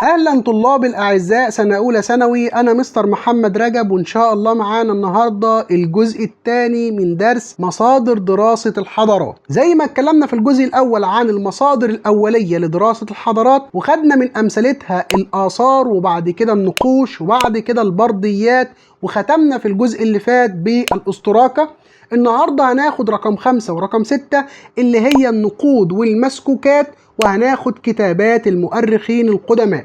اهلا طلاب الاعزاء سنه اولى ثانوي، انا مستر محمد رجب، وان شاء الله معانا النهارده الجزء الثاني من درس مصادر دراسه الحضارات. زي ما اتكلمنا في الجزء الاول عن المصادر الاوليه لدراسه الحضارات، وخدنا من امثلتها الاثار وبعد كده النقوش وبعد كده البرديات، وختمنا في الجزء اللي فات بالاستراكه. النهارده هناخد رقم 5 ورقم 6 اللي هي النقود والمسكوكات، وهناخد كتابات المؤرخين القدماء.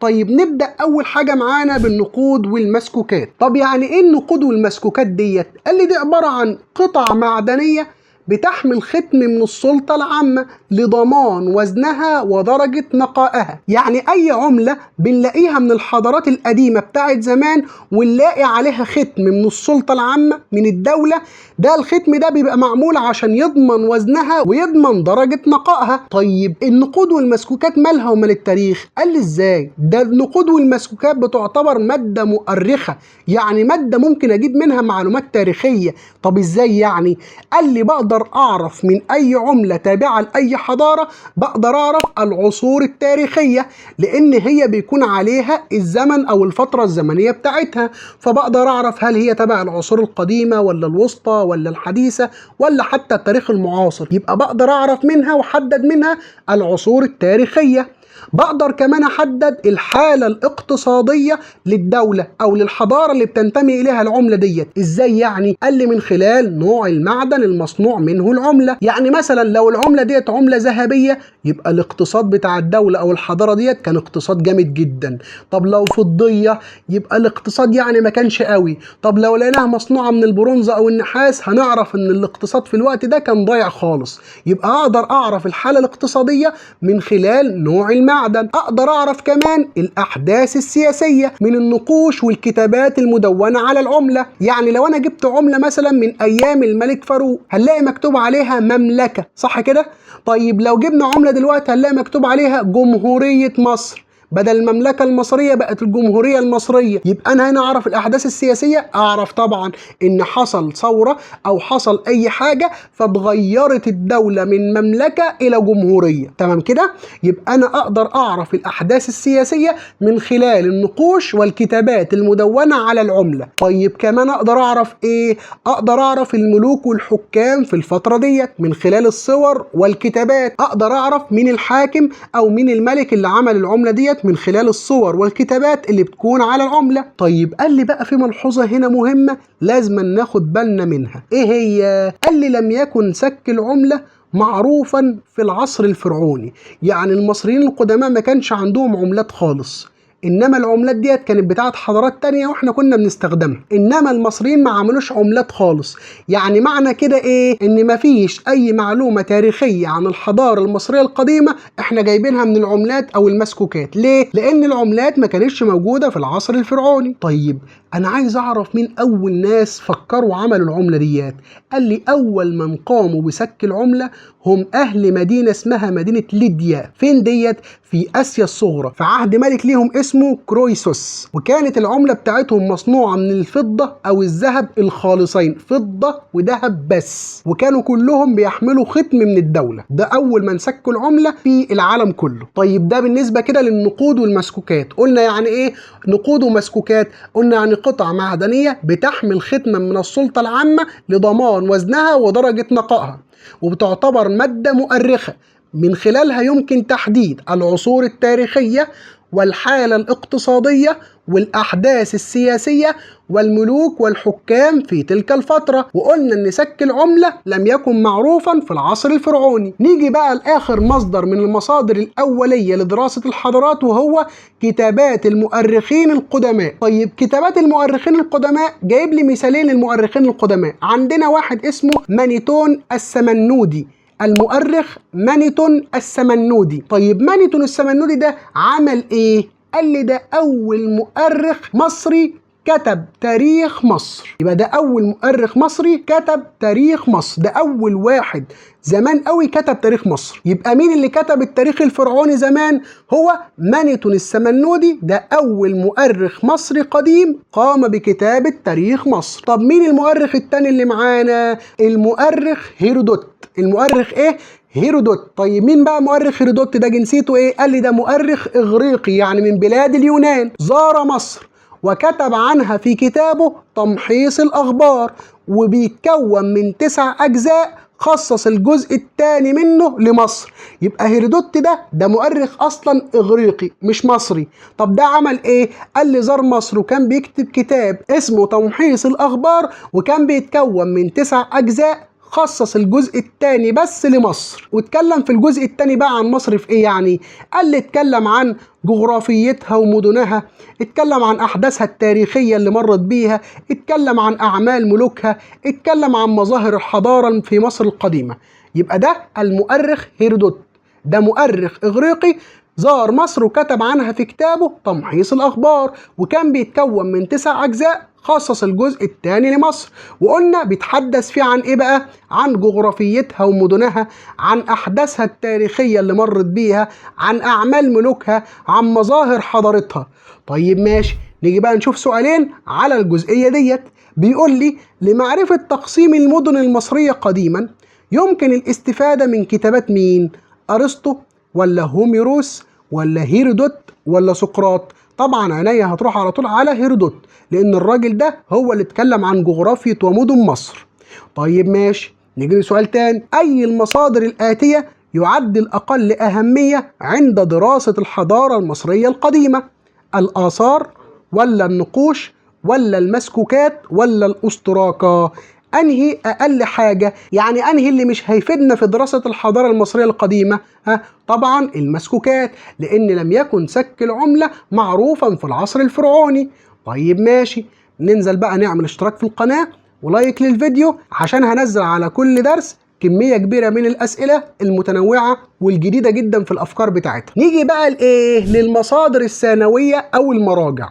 طيب نبدأ أول حاجة معانا بالنقود والمسكوكات. طب يعني إيه النقود والمسكوكات ديت؟ قال لي دي عبارة عن قطع معدنية بتحمل ختم من السلطة العامة لضمان وزنها ودرجة نقائها. يعني أي عملة بنلاقيها من الحضارات القديمة بتاعت زمان ونلاقي عليها ختم من السلطة العامة من الدولة، ده الختم ده بيبقى معمول عشان يضمن وزنها ويضمن درجة نقائها. طيب النقود والمسكوكات مالها ومال التاريخ؟ قال لي ازاي؟ ده النقود والمسكوكات بتعتبر مادة مؤرخة، يعني مادة ممكن اجيب منها معلومات تاريخية. طب ازاي يعني؟ قال لي بقدر اعرف من اي عملة تابعة لاي حضارة، بقدر اعرف العصور التاريخية، لان هي بيكون عليها الزمن او الفترة الزمنية بتاعتها، فبقدر اعرف هل هي تبع العصور القديمة ولا الوسطى ولا الحديثة ولا حتى التاريخ المعاصر. يبقى بقدر اعرف منها واحدد منها العصور التاريخية. بقدر كمان احدد الحالة الاقتصادية للدولة او للحضارة اللي بتنتمي اليها العملة ديت. ازاي يعني؟ قال لي من خلال نوع المعدن المصنوع منه العملة. يعني مثلا لو العملة ديت عملة ذهبية، يبقى الاقتصاد بتاع الدولة او الحضارة ديت كان اقتصاد جامد جدا. طب لو فضية، يبقى الاقتصاد يعني ما كانش قوي. طب لو لقيناها مصنوعة من البرونز او النحاس، هنعرف ان الاقتصاد في الوقت ده كان ضايع خالص. يبقى اقدر اعرف الحالة الاقتصادية من خلال نوع المعدن. اقدر اعرف كمان الاحداث السياسيه من النقوش والكتابات المدونه على العمله. يعني لو انا جبت عمله مثلا من ايام الملك فاروق، هنلاقي مكتوب عليها مملكه، صح كده؟ طيب لو جبنا عمله دلوقتي هنلاقي مكتوب عليها جمهوريه مصر، بدل المملكة المصرية بقت الجمهورية المصرية. يبقى أنا هنا أعرف الأحداث السياسية، أعرف طبعا إن حصل ثورة أو حصل أي حاجة فتغيرت الدولة من مملكة إلى جمهورية. تمام كده؟ يبقى أنا أقدر أعرف الأحداث السياسية من خلال النقوش والكتابات المدونة على العملة. طيب كمان أقدر أعرف إيه؟ أقدر أعرف الملوك والحكام في الفترة ديت من خلال الصور والكتابات. أقدر أعرف مين الحاكم أو مين الملك اللي عمل العملة ديت من خلال الصور والكتابات اللي بتكون على العملة. طيب قال لي بقى في ملحوظة هنا مهمة لازم ناخد بالنا منها. ايه هي؟ قال لي لم يكن سك العملة معروفا في العصر الفرعوني. يعني المصريين القدماء ما كانش عندهم عملات خالص، انما العملات ديت كانت بتاعت حضارات تانية واحنا كنا بنستخدمها، انما المصريين ما عملوش عملات خالص. يعني معنى كده ايه؟ ان مفيش اي معلومة تاريخية عن الحضارة المصرية القديمة احنا جايبينها من العملات او المسكوكات. ليه؟ لان العملات ما كانتش موجودة في العصر الفرعوني. طيب انا عايز اعرف مين اول ناس فكروا وعملوا العملة ديت. قال لي اول من قاموا بسك العملة هم اهل مدينة اسمها مدينة ليديا. فين ديت؟ في اسيا الصغرى، في عهد ملك ليهم اسمه كرويسوس. وكانت العملة بتاعتهم مصنوعة من الفضة او الذهب الخالصين، فضة وذهب بس، وكانوا كلهم بيحملوا ختم من الدولة. ده اول من سكوا العملة في العالم كله. طيب ده بالنسبة كده للنقود والمسكوكات. قلنا يعني ايه نقود ومسكوكات؟ قلنا يعني قطع معدنية بتحمل ختما من السلطة العامة لضمان وزنها ودرجة نقائها، وبتعتبر مادة مؤرخة من خلالها يمكن تحديد العصور التاريخية والحالة الاقتصادية والأحداث السياسية والملوك والحكام في تلك الفترة. وقلنا إن سك العملة لم يكن معروفا في العصر الفرعوني. نيجي بقى لآخر مصدر من المصادر الأولية لدراسة الحضارات، وهو كتابات المؤرخين القدماء. طيب كتابات المؤرخين القدماء جايب لي مثالين للمؤرخين القدماء. عندنا واحد اسمه مانيتون السمنودي، المؤرخ مانيتون السمنودي. طيب مانيتون السمنودي ده عمل ايه؟ قال لي ده اول مؤرخ مصري كتب تاريخ مصر. يبقى ده اول مؤرخ مصري كتب تاريخ مصر، ده اول واحد زمان قوي كتب تاريخ مصر. يبقى مين اللي كتب التاريخ الفرعوني زمان؟ هو مانيتون السمنودي، ده اول مؤرخ مصري قديم قام بكتابة تاريخ مصر. طب مين المؤرخ التاني اللي معانا؟ المؤرخ هيرودوت. المؤرخ ايه؟ هيرودوت. طيب مين بقى مؤرخ هيرودوت ده؟ جنسيته ايه؟ قال لي ده مؤرخ اغريقي يعني من بلاد اليونان، زار مصر وكتب عنها في كتابه تمحيص الأخبار، وبيتكون من 9 أجزاء، خصص الجزء الثاني منه لمصر. يبقى هيرودوت ده مؤرخ اصلا اغريقي مش مصري. طب ده عمل ايه؟ قال لي زار مصر وكان بيكتب كتاب اسمه تمحيص الاخبار، وكان بيتكون من 9 اجزاء، خصص الجزء الثاني بس لمصر. واتكلم في الجزء الثاني بقى عن مصر في ايه يعني؟ قال لي اتكلم عن جغرافيتها ومدنها، اتكلم عن احداثها التاريخيه اللي مرت بيها، اتكلم عن اعمال ملوكها، اتكلم عن مظاهر الحضاره في مصر القديمه. يبقى ده المؤرخ هيرودوت، ده مؤرخ اغريقي زار مصر وكتب عنها في كتابه تمحيص الأخبار، وكان بيتكون من 9 أجزاء، خصص الجزء الثاني لمصر. وقلنا بيتحدث فيه عن إيه بقى؟ عن جغرافيتها ومدنها، عن أحداثها التاريخية اللي مرت بيها، عن أعمال ملوكها، عن مظاهر حضارتها. طيب ماشي، نيجي بقى نشوف سؤالين على الجزئية ديت. بيقول لي لمعرفة تقسيم المدن المصرية قديما يمكن الاستفادة من كتابات مين؟ أرسطو ولا هوميروس ولا هيرودوت ولا سقراط؟ طبعا عينيا هتروح على طول على هيرودوت، لأن الراجل ده هو اللي اتكلم عن جغرافية ومدن مصر. طيب ماشي، نيجي لسؤال تاني. أي المصادر الآتية يعد الأقل أهمية عند دراسة الحضارة المصرية القديمة؟ الآثار ولا النقوش ولا المسكوكات ولا الأستراكة؟ انهي اقل حاجه؟ يعني انهي اللي مش هيفيدنا في دراسه الحضاره المصريه القديمه؟ طبعا المسكوكات، لان لم يكن سك العمله معروفا في العصر الفرعوني. طيب ماشي، ننزل بقى نعمل اشتراك في القناه ولايك للفيديو، عشان هنزل على كل درس كميه كبيره من الاسئله المتنوعه والجديده جدا في الافكار بتاعتها. نيجي بقى لايه؟ للمصادر الثانويه او المراجع.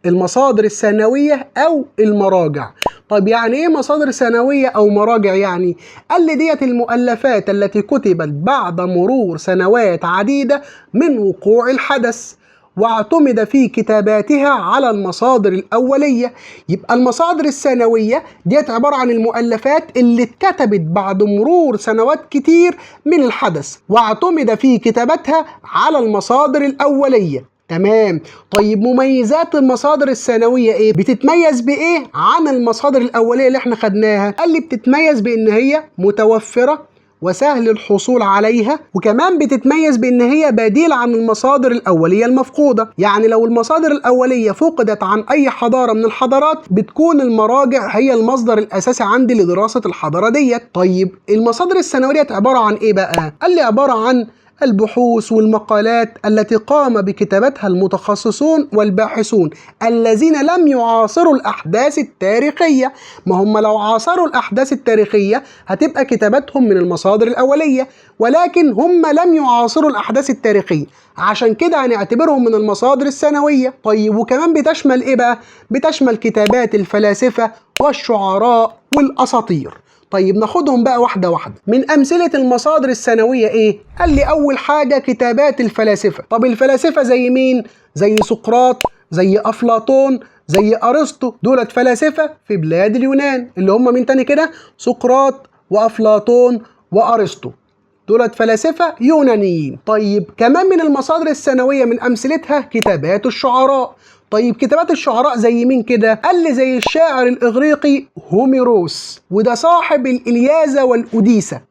المصادر الثانويه او المراجع. طب يعني ايه مصادر ثانويه او مراجع يعني؟ قال لي ديت المؤلفات التي كتبت بعد مرور سنوات عديده من وقوع الحدث، واعتمد في كتاباتها على المصادر الأولية. يبقى المصادر الثانوية ديت عبارة عن المؤلفات اللي اتكتبت بعد مرور سنوات كتير من الحدث، واعتمد في كتابتها على المصادر الأولية. تمام. طيب مميزات المصادر الثانوية ايه؟ بتتميز بايه عن المصادر الأولية اللي احنا خدناها؟ قال لي بتتميز بان هي متوفرة وسهل الحصول عليها، وكمان بتتميز بان هي بديل عن المصادر الأولية المفقودة. يعني لو المصادر الأولية فقدت عن اي حضارة من الحضارات، بتكون المراجع هي المصدر الأساسي عندي لدراسة الحضارة ديت. طيب المصادر الثانوية ديت عبارة عن ايه بقى؟ قال لي عبارة عن البحوث والمقالات التي قام بكتابتها المتخصصون والباحثون الذين لم يعاصروا الأحداث التاريخية. ما هم لو عاصروا الأحداث التاريخية هتبقى كتاباتهم من المصادر الأولية، ولكن هم لم يعاصروا الأحداث التاريخية، عشان كده هنعتبرهم من المصادر الثانوية. طيب وكمان بتشمل إيه بقى؟ بتشمل كتابات الفلاسفة والشعراء والأساطير. طيب ناخدهم بقى واحدة واحدة. من أمثلة المصادر الثانوية إيه؟ قال لي أول حاجة كتابات الفلاسفة. طب الفلاسفة زي مين؟ زي سقراط، زي أفلاطون، زي أرسطو. دولت فلاسفة في بلاد اليونان، اللي هم مين تاني كده؟ سقراط وأفلاطون وأرسطو، دولت فلاسفة يونانيين. طيب كمان من المصادر الثانوية من أمثلتها كتابات الشعراء. طيب كتابات الشعراء زي مين كده؟ قال لي زي الشاعر الإغريقي هوميروس، وده صاحب الإلياذة والأوديسة،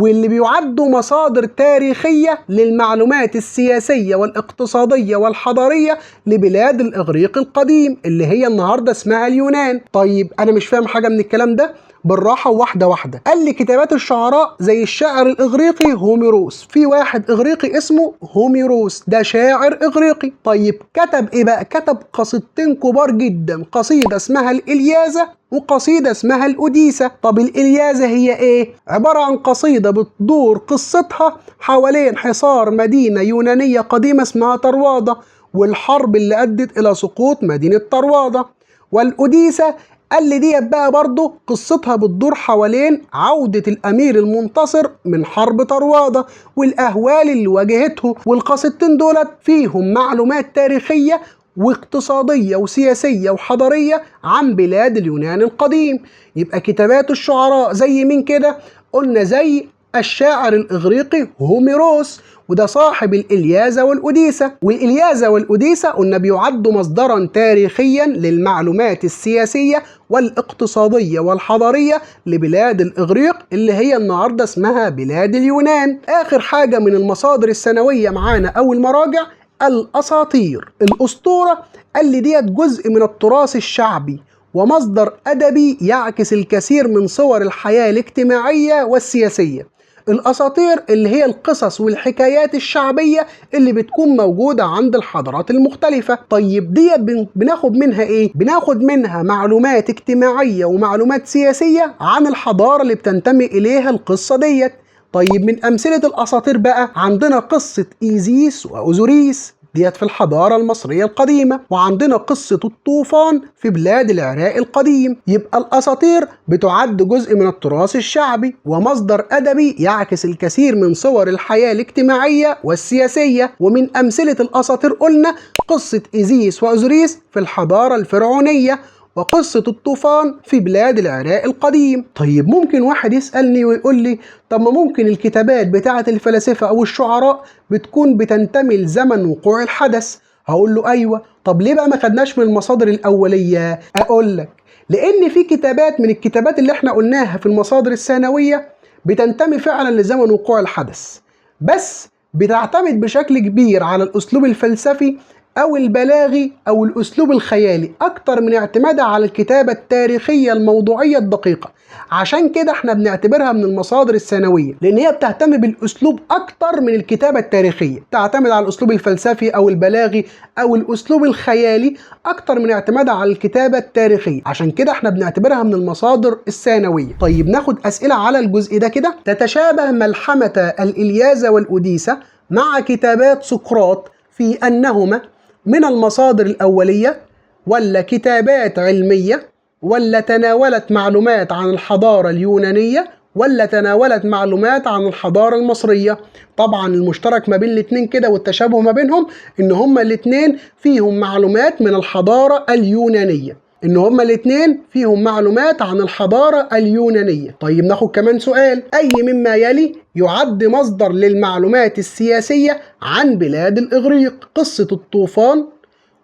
واللي بيعدوا مصادر تاريخية للمعلومات السياسية والاقتصادية والحضارية لبلاد الإغريق القديم اللي هي النهاردة اسمها اليونان. طيب أنا مش فاهم حاجة من الكلام ده، بالراحة واحدة واحدة. قال لي كتابات الشعراء زي الشاعر الإغريقي هوميروس، في واحد إغريقي اسمه هوميروس، ده شاعر إغريقي. طيب كتب إيه بقى؟ كتب قصيدتين كبار جدا، قصيدة اسمها الإلياذة وقصيدة اسمها الأوديسة. طب الإلياذة هي إيه؟ عبارة عن قصيدة بتدور قصتها حوالين حصار مدينة يونانية قديمة اسمها طروادة، والحرب اللي أدت إلى سقوط مدينة طروادة. والأوديسة قال لي ديت بقى برضه قصتها بتدور حوالين عودة الأمير المنتصر من حرب طروادة والأهوال اللي واجهته. والقصتين دولت فيهم معلومات تاريخية واقتصادية وسياسية وحضارية عن بلاد اليونان القديم. يبقى كتابات الشعراء زي مين كده؟ قلنا زي الشاعر الإغريقي هوميروس، وده صاحب الإلياذة والأوديسة. والإلياذة والأوديسة قلنا بيعد مصدرا تاريخيا للمعلومات السياسية والاقتصادية والحضارية لبلاد الإغريق اللي هي النهاردة اسمها بلاد اليونان. آخر حاجة من المصادر السنوية معانا أو المراجع الأساطير. الأسطورة اللي ديت جزء من التراث الشعبي ومصدر أدبي يعكس الكثير من صور الحياة الاجتماعية والسياسية. الأساطير اللي هي القصص والحكايات الشعبية اللي بتكون موجودة عند الحضارات المختلفة. طيب ديت بناخد منها إيه؟ بناخد منها معلومات اجتماعية ومعلومات سياسية عن الحضارة اللي بتنتمي إليها القصة ديت. طيب من أمثلة الأساطير بقى عندنا قصة إيزيس وأوزوريس ديت في الحضارة المصرية القديمة، وعندنا قصة الطوفان في بلاد العراق القديم. يبقى الأساطير بتعد جزء من التراث الشعبي ومصدر أدبي يعكس الكثير من صور الحياة الاجتماعية والسياسية. ومن أمثلة الأساطير قلنا قصة إيزيس وأوزوريس في الحضارة الفرعونية، وقصة الطوفان في بلاد العراق القديم. طيب ممكن واحد يسألني ويقول لي طب ما ممكن الكتابات بتاعة الفلاسفة أو الشعراء بتكون بتنتمي لزمن وقوع الحدث؟ هقول له أيوة. طب ليه بقى ما خدناش من المصادر الأولية؟ أقول لك لأن في كتابات من الكتابات اللي احنا قلناها في المصادر الثانوية بتنتمي فعلا لزمن وقوع الحدث، بس بتعتمد بشكل كبير على الأسلوب الفلسفي أو البلاغي أو الأسلوب الخيالي أكتر من اعتمادها على الكتابة التاريخية الموضوعية الدقيقة. عشان كده احنا بنعتبرها من المصادر الثانوية، لأن هي بتهتم بالأسلوب أكتر من الكتابة التاريخية، تعتمد على الأسلوب الفلسفي أو البلاغي أو الأسلوب الخيالي أكتر من اعتمادها على الكتابة التاريخية. عشان كده احنا بنعتبرها من المصادر الثانوية. طيب ناخد أسئلة على الجزء ده كده. تتشابه ملحمة الإلياذة والأوديسة مع كتابات سقراط في أنهما من المصادر الأولية، ولا كتابات علمية، ولا تناولت معلومات عن الحضارة اليونانية، ولا تناولت معلومات عن الحضارة المصرية؟ طبعا المشترك ما بين الاتنين كده والتشابه ما بينهم ان هما الاتنين فيهم معلومات من الحضارة اليونانية، ان هما الاتنين فيهم معلومات عن الحضارة اليونانية. طيب ناخد كمان سؤال. اي مما يلي يعد مصدر للمعلومات السياسية عن بلاد الإغريق؟ قصة الطوفان،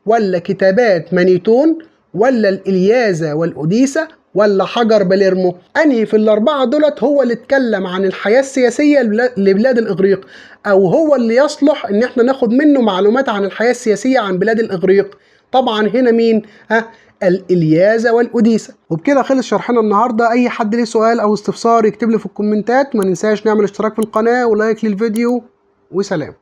ولا كتابات مانيتون، ولا الإلياذة والأوديسة، ولا حجر باليرمو؟ أنهي في الأربعة دولت هو اللي اتكلم عن الحياة السياسية لبلاد الإغريق، أو هو اللي يصلح إن احنا ناخد منه معلومات عن الحياة السياسية عن بلاد الإغريق؟ طبعا هنا مين؟ الإلياذة والأوديسة. وبكده خلص شرحنا النهاردة. أي حد ليه سؤال أو استفسار يكتب لي في الكومنتات. ما ننساش نعمل اشتراك في القناة ولايك للفيديو، وسلام.